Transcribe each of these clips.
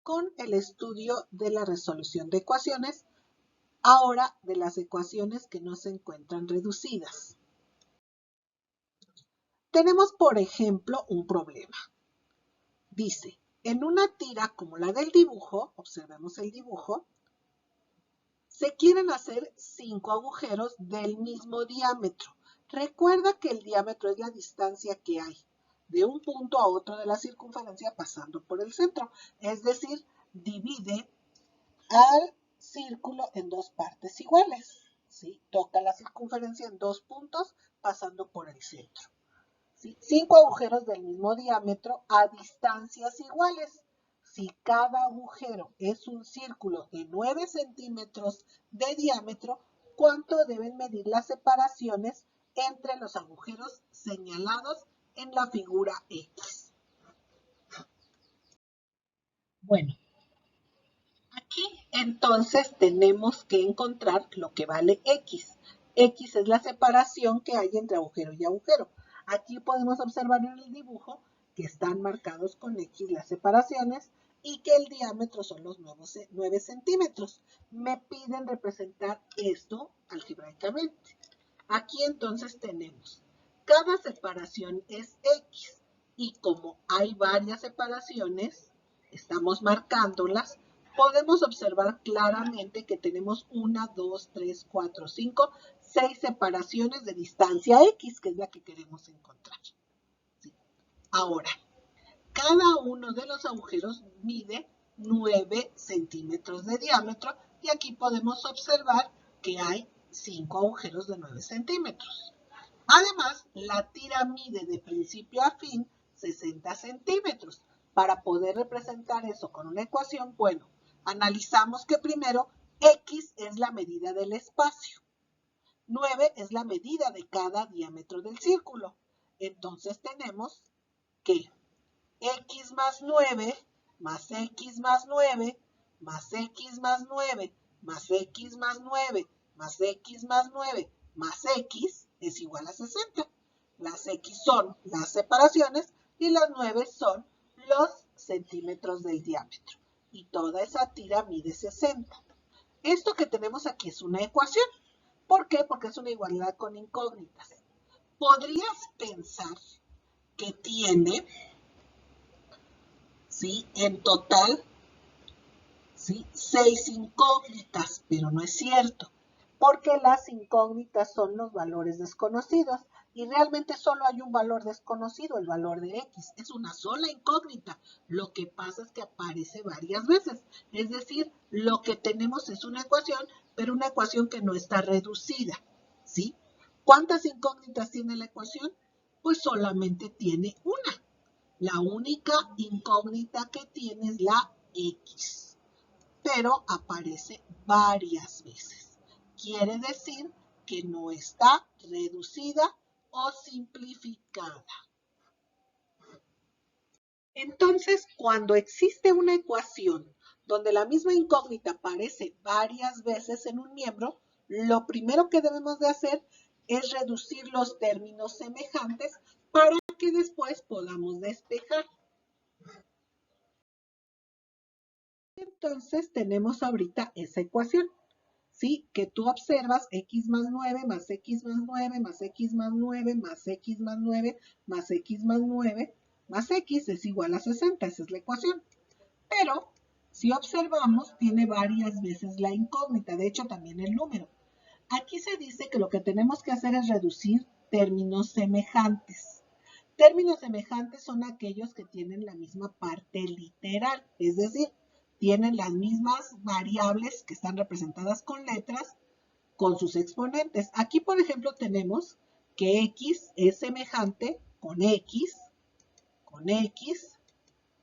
con el estudio de la resolución de ecuaciones, ahora de las ecuaciones que no se encuentran reducidas. Tenemos, por ejemplo, un problema. Dice, en una tira como la del dibujo, observemos el dibujo, se quieren hacer 5 agujeros del mismo diámetro. Recuerda que el diámetro es la distancia que hay de un punto a otro de la circunferencia pasando por el centro. Es decir, divide al círculo en dos partes iguales. ¿Sí? Toca la circunferencia en 2 puntos pasando por el centro. ¿Sí? 5 agujeros del mismo diámetro a distancias iguales. Si cada agujero es un círculo de 9 centímetros de diámetro, ¿cuánto deben medir las separaciones entre los agujeros señalados en la figura X? Bueno, aquí entonces tenemos que encontrar lo que vale X. X es la separación que hay entre agujero y agujero. Aquí podemos observar en el dibujo que están marcados con X las separaciones y que el diámetro son los 9 centímetros. Me piden representar esto algebraicamente. Aquí entonces tenemos, cada separación es X y como hay varias separaciones, estamos marcándolas, podemos observar claramente que tenemos 1, 2, 3, 4, 5, 6 separaciones de distancia X, que es la que queremos encontrar. ¿Sí? Ahora, cada uno de los agujeros mide 9 centímetros de diámetro y aquí podemos observar que hay 5 agujeros de 9 centímetros. Además, la tira mide de principio a fin 60 centímetros. Para poder representar eso con una ecuación, bueno, analizamos que primero X es la medida del espacio. 9 es la medida de cada diámetro del círculo. Entonces tenemos que X más 9 más X más 9 más X más 9 más X más 9 más X más 9 más X es igual a 60. Las X son las separaciones y las 9 son los centímetros del diámetro. Y toda esa tira mide 60. Esto que tenemos aquí es una ecuación. ¿Por qué? Porque es una igualdad con incógnitas. Podrías pensar que tiene, ¿sí?, en total, ¿sí?, 6 incógnitas, pero no es cierto, porque las incógnitas son los valores desconocidos y realmente solo hay un valor desconocido, el valor de X. Es una sola incógnita. Lo que pasa es que aparece varias veces. Es decir, lo que tenemos es una ecuación, pero una ecuación que no está reducida, ¿sí? ¿Cuántas incógnitas tiene la ecuación? Pues solamente tiene una. La única incógnita que tiene es la X, pero aparece varias veces. Quiere decir que no está reducida o simplificada. Entonces, cuando existe una ecuación donde la misma incógnita aparece varias veces en un miembro, lo primero que debemos de hacer es reducir los términos semejantes para que después podamos despejar. Entonces tenemos ahorita esa ecuación, ¿sí? Que tú observas X más 9 más X más 9 más X más 9 más X más 9 más X más 9 más X es igual a 60. Esa es la ecuación. Pero si observamos, tiene varias veces la incógnita, de hecho también el número. Aquí se dice que lo que tenemos que hacer es reducir términos semejantes. Términos semejantes son aquellos que tienen la misma parte literal, es decir, tienen las mismas variables que están representadas con letras con sus exponentes. Aquí, por ejemplo, tenemos que X es semejante con X, con X,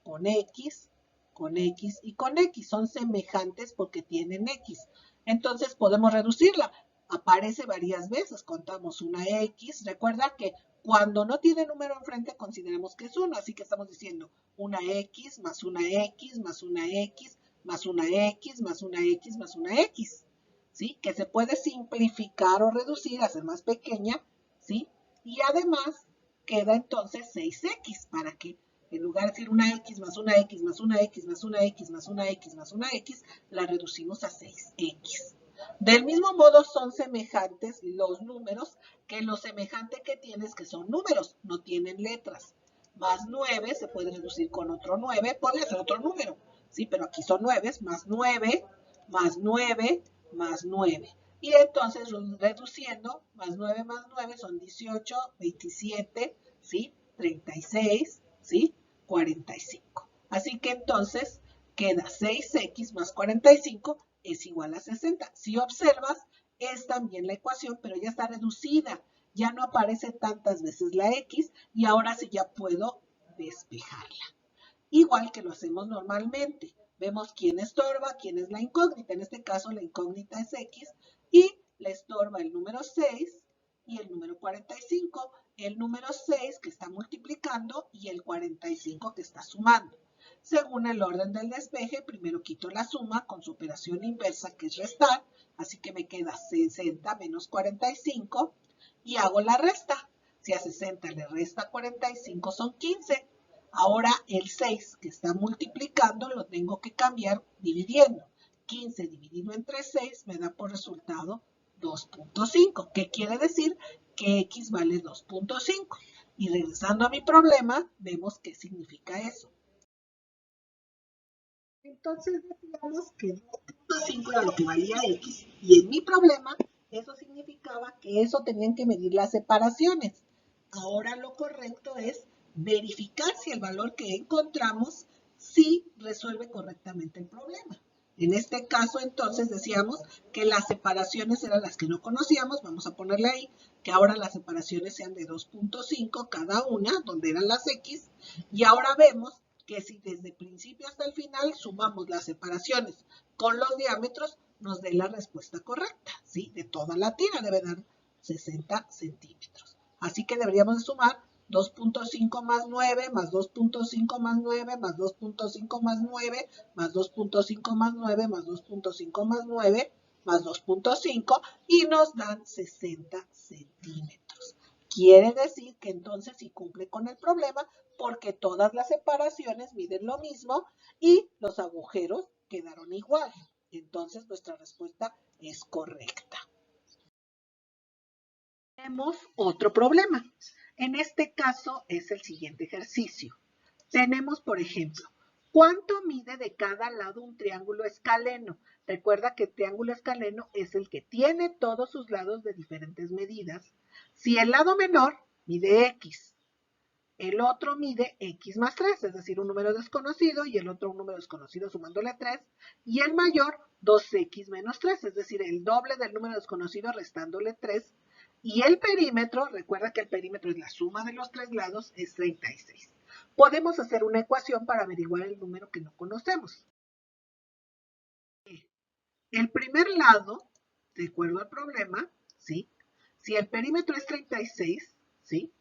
con X, con X y con X. Son semejantes porque tienen X. Entonces podemos reducirla. Aparece varias veces. Contamos una X. Recuerda que cuando no tiene número enfrente consideramos que es 1. Así que estamos diciendo una X más una X más una X más una X más una X más una X. ¿Sí? Que se puede simplificar o reducir, hacer más pequeña. ¿Sí? Y además queda entonces 6X para que En lugar de decir una X más una X más una X más una X más una X más una X, la reducimos a 6X. Del mismo modo son semejantes los números que lo semejante que tienes que son números, no tienen letras. Más 9 se puede reducir con otro 9, puede ser otro número, ¿sí? Pero aquí son 9, más 9, más 9, más 9. Y entonces reduciendo, más 9 son 18, 27, ¿sí? 36, ¿sí? 45. Así que entonces queda 6x más 45 es igual a 60. Si observas, es también la ecuación, pero ya está reducida. Ya no aparece tantas veces la x y ahora sí ya puedo despejarla. Igual que lo hacemos normalmente. Vemos quién estorba, quién es la incógnita. En este caso la incógnita es x y le estorba el número 6 y el número 45. El número 6 que está multiplicando y el 45 que está sumando. Según el orden del despeje, primero quito la suma con su operación inversa que es restar. Así que me queda 60 menos 45 y hago la resta. Si a 60 le resta 45 son 15. Ahora el 6 que está multiplicando lo tengo que cambiar dividiendo. 15 dividido entre 6 me da por resultado 2.5. ¿Qué quiere decir? Que x vale 2.5. Y regresando a mi problema, vemos qué significa eso. Entonces decíamos que 2.5 era lo que valía x. Y en mi problema, eso significaba que eso tenían que medir las separaciones. Ahora lo correcto es verificar si el valor que encontramos sí resuelve correctamente el problema. En este caso, entonces, decíamos que las separaciones eran las que no conocíamos. Vamos a ponerle ahí que ahora las separaciones sean de 2.5 cada una, donde eran las X. Y ahora vemos que si desde el principio hasta el final sumamos las separaciones con los diámetros, nos dé la respuesta correcta, ¿sí? De toda la tira debe dar 60 centímetros. Así que deberíamos de sumar 2.5 más 9, más 2.5 más 9, más 2.5 más 9, más 2.5 más 9, más 2.5 más 9, más 2.5 y nos dan 60 centímetros. Quiere decir que entonces sí cumple con el problema porque todas las separaciones miden lo mismo y los agujeros quedaron igual. Entonces nuestra respuesta es correcta. Tenemos otro problema. En este caso es el siguiente ejercicio. Tenemos, por ejemplo, ¿cuánto mide de cada lado un triángulo escaleno? Recuerda que el triángulo escaleno es el que tiene todos sus lados de diferentes medidas. Si el lado menor mide x, el otro mide x más 3, es decir, un número desconocido y el otro un número desconocido sumándole 3, y el mayor 2x menos 3, es decir, el doble del número desconocido restándole 3, y el perímetro, recuerda que el perímetro es la suma de los tres lados, es 36. Podemos hacer una ecuación para averiguar el número que no conocemos. El primer lado, de acuerdo al problema, ¿sí? Si el perímetro es 36, ¿sí?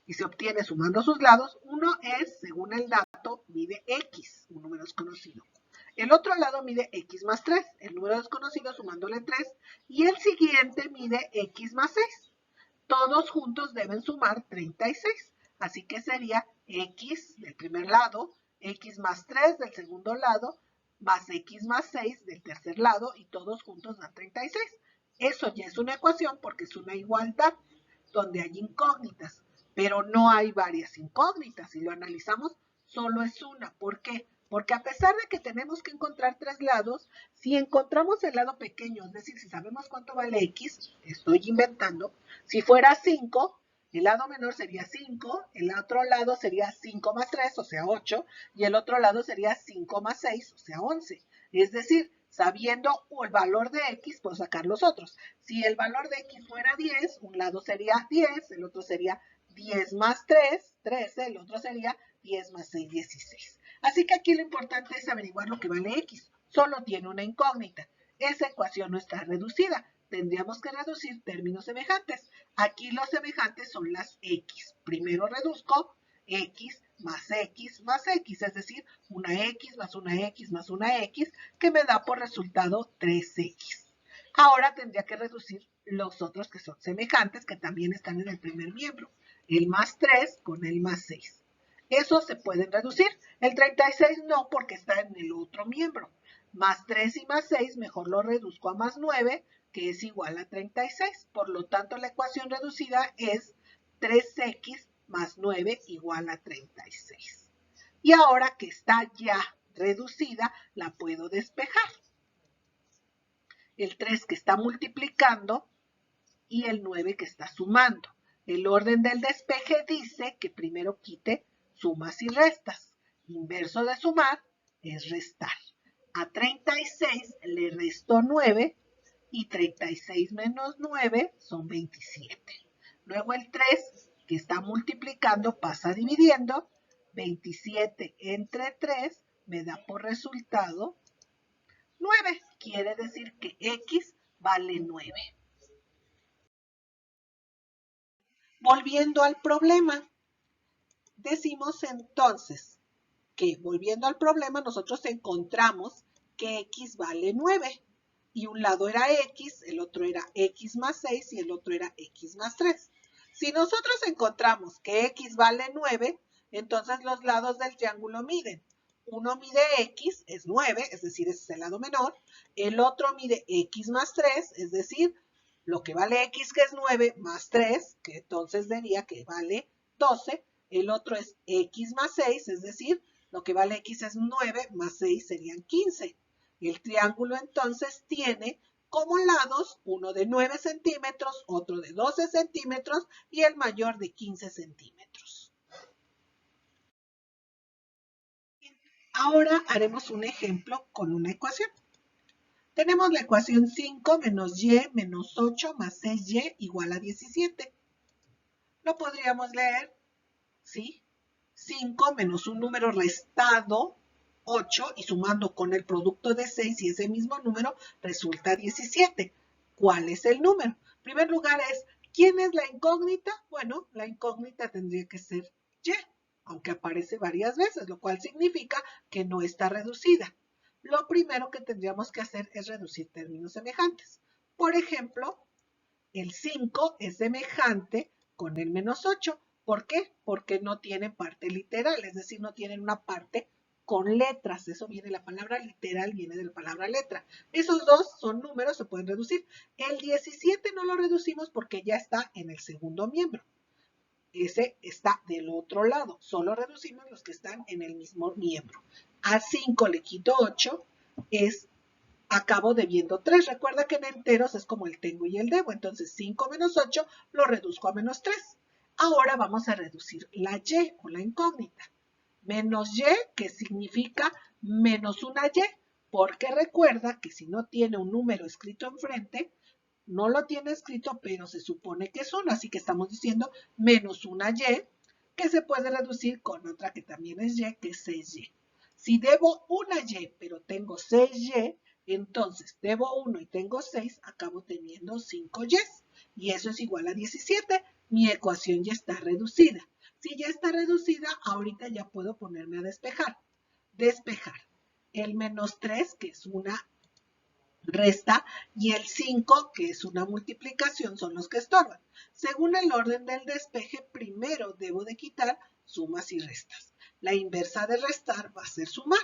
Y se obtiene sumando sus lados, uno es, según el dato, mide x, un número desconocido. El otro lado mide x más 3, el número desconocido sumándole 3, y el siguiente mide x más 6. Todos juntos deben sumar 36, así que sería x del primer lado, x más 3 del segundo lado, más x más 6 del tercer lado, y todos juntos dan 36. Eso ya es una ecuación porque es una igualdad donde hay incógnitas, pero no hay varias incógnitas. Si lo analizamos, solo es una. ¿Por qué? Porque a pesar de que tenemos que encontrar tres lados, si encontramos el lado pequeño, es decir, si sabemos cuánto vale x, estoy inventando, si fuera 5, el lado menor sería 5, el otro lado sería 5 más 3, o sea 8, y el otro lado sería 5 más 6, o sea 11. Es decir, sabiendo el valor de x, puedo sacar los otros. Si el valor de x fuera 10, un lado sería 10, el otro sería 10 más 3, 13, el otro sería 10 más 6, 16. Así que aquí lo importante es averiguar lo que vale x. Solo tiene una incógnita. Esa ecuación no está reducida. Tendríamos que reducir términos semejantes. Aquí los semejantes son las x. Primero reduzco x más x más x, es decir, una x más una x más una x, que me da por resultado 3x. Ahora tendría que reducir los otros que son semejantes, que también están en el primer miembro. El más 3 con el más 6. Esos se pueden reducir. El 36 no, porque está en el otro miembro. Más 3 y más 6, mejor lo reduzco a más 9, que es igual a 36. Por lo tanto, la ecuación reducida es 3x más 9 igual a 36. Y ahora que está ya reducida, la puedo despejar. El 3 que está multiplicando y el 9 que está sumando. El orden del despeje dice que primero quite sumas y restas. Inverso de sumar es restar. A 36 le resto 9 y 36 menos 9 son 27. Luego el 3 que está multiplicando pasa dividiendo. 27 entre 3 me da por resultado 9. Quiere decir que x vale 9. Volviendo al problema, decimos entonces que volviendo al problema nosotros encontramos que x vale 9 y un lado era x, el otro era x más 6 y el otro era x más 3. Si nosotros encontramos que x vale 9, entonces los lados del triángulo miden. Uno mide x, es 9, es decir, ese es el lado menor. El otro mide x más 3, es decir, lo que vale x, que es 9, más 3, que entonces diría que vale 12. El otro es x más 6, es decir, lo que vale x es 9, más 6 serían 15. El triángulo entonces tiene como lados uno de 9 centímetros, otro de 12 centímetros y el mayor de 15 centímetros. Ahora haremos un ejemplo con una ecuación. Tenemos la ecuación 5 menos y menos 8 más 6y igual a 17. Lo podríamos leer, ¿sí? 5 menos un número restado, 8, y sumando con el producto de 6 y ese mismo número resulta 17. ¿Cuál es el número? En primer lugar es, ¿quién es la incógnita? Bueno, la incógnita tendría que ser y, aunque aparece varias veces, lo cual significa que no está reducida. Lo primero que tendríamos que hacer es reducir términos semejantes. Por ejemplo, el 5 es semejante con el menos 8. ¿Por qué? Porque no tienen parte literal, es decir, no tienen una parte con letras. Eso viene, la palabra literal viene de la palabra letra. Esos dos son números, se pueden reducir. El 17 no lo reducimos porque ya está en el segundo miembro. Ese está del otro lado. Solo reducimos los que están en el mismo miembro. A 5 le quito 8, acabo debiendo 3. Recuerda que en enteros es como el tengo y el debo. Entonces 5 menos 8 lo reduzco a menos 3. Ahora vamos a reducir la y o la incógnita. Menos y, que significa menos una y, porque recuerda que si no tiene un número escrito enfrente, no lo tiene escrito, pero se supone que es 1. Así que estamos diciendo menos una y, que se puede reducir con otra que también es y, que es 6y. Si debo una y, pero tengo 6y, entonces debo 1 y tengo 6, acabo teniendo 5y. Y eso es igual a 17. Mi ecuación ya está reducida. Si ya está reducida, ahorita ya puedo ponerme a despejar. Despejar. El menos 3, que es una resta, y el 5, que es una multiplicación, son los que estorban. Según el orden del despeje, primero debo de quitar sumas y restas. La inversa de restar va a ser sumar.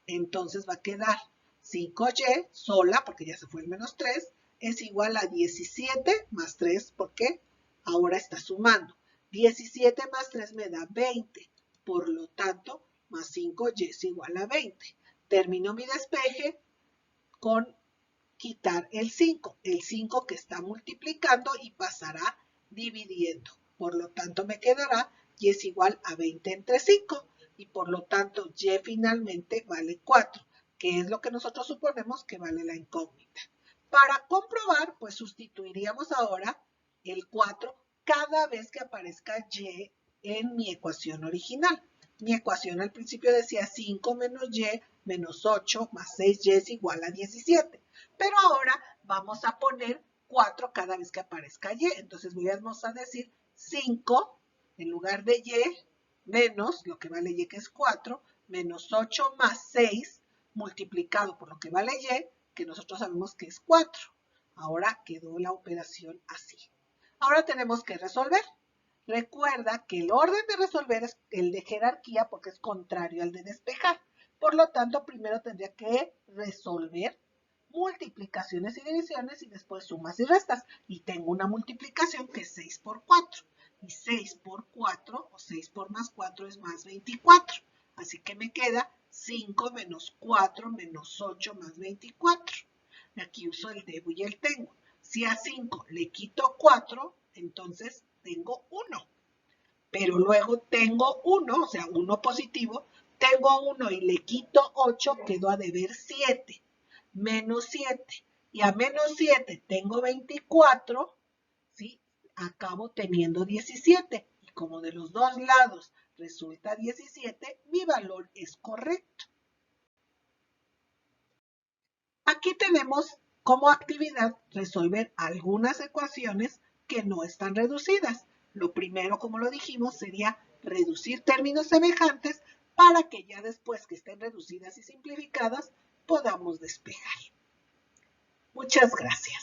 Entonces va a quedar 5y sola, porque ya se fue el menos 3, es igual a 17 más 3, porque ahora está sumando. 17 más 3 me da 20. Por lo tanto, más 5y es igual a 20. Termino mi despeje con quitar el 5. El 5 que está multiplicando y pasará dividiendo. Por lo tanto, me quedará y es igual a 20 entre 5. Y por lo tanto, y finalmente vale 4, que es lo que nosotros suponemos que vale la incógnita. Para comprobar, pues sustituiríamos ahora el 4 cada vez que aparezca y en mi ecuación original. Mi ecuación al principio decía 5 menos y menos 8 más 6y es igual a 17. Pero ahora vamos a poner 4 cada vez que aparezca y. Entonces vamos a decir 5 en lugar de y menos lo que vale y, que es 4, menos 8 más 6 multiplicado por lo que vale y, que nosotros sabemos que es 4. Ahora quedó la operación así. Ahora tenemos que resolver. Recuerda que el orden de resolver es el de jerarquía porque es contrario al de despejar. Por lo tanto, primero tendría que resolver multiplicaciones y divisiones y después sumas y restas. Y tengo una multiplicación que es 6 por 4. Y 6 por 4 o 6 por más 4 es más 24. Así que me queda 5 menos 4 menos 8 más 24. Aquí uso el debo y el tengo. Si a 5 le quito 4, entonces tengo 1. Pero luego tengo 1, o sea, 1 positivo. Tengo 1 y le quito 8, quedo a deber 7. Menos 7. Y a menos 7 tengo 24, ¿sí? Acabo teniendo 17. Y como de los dos lados resulta 17, mi valor es correcto. Aquí tenemos como actividad resolver algunas ecuaciones que no están reducidas. Lo primero, como lo dijimos, sería reducir términos semejantes para que ya después que estén reducidas y simplificadas podamos despejar. Muchas gracias.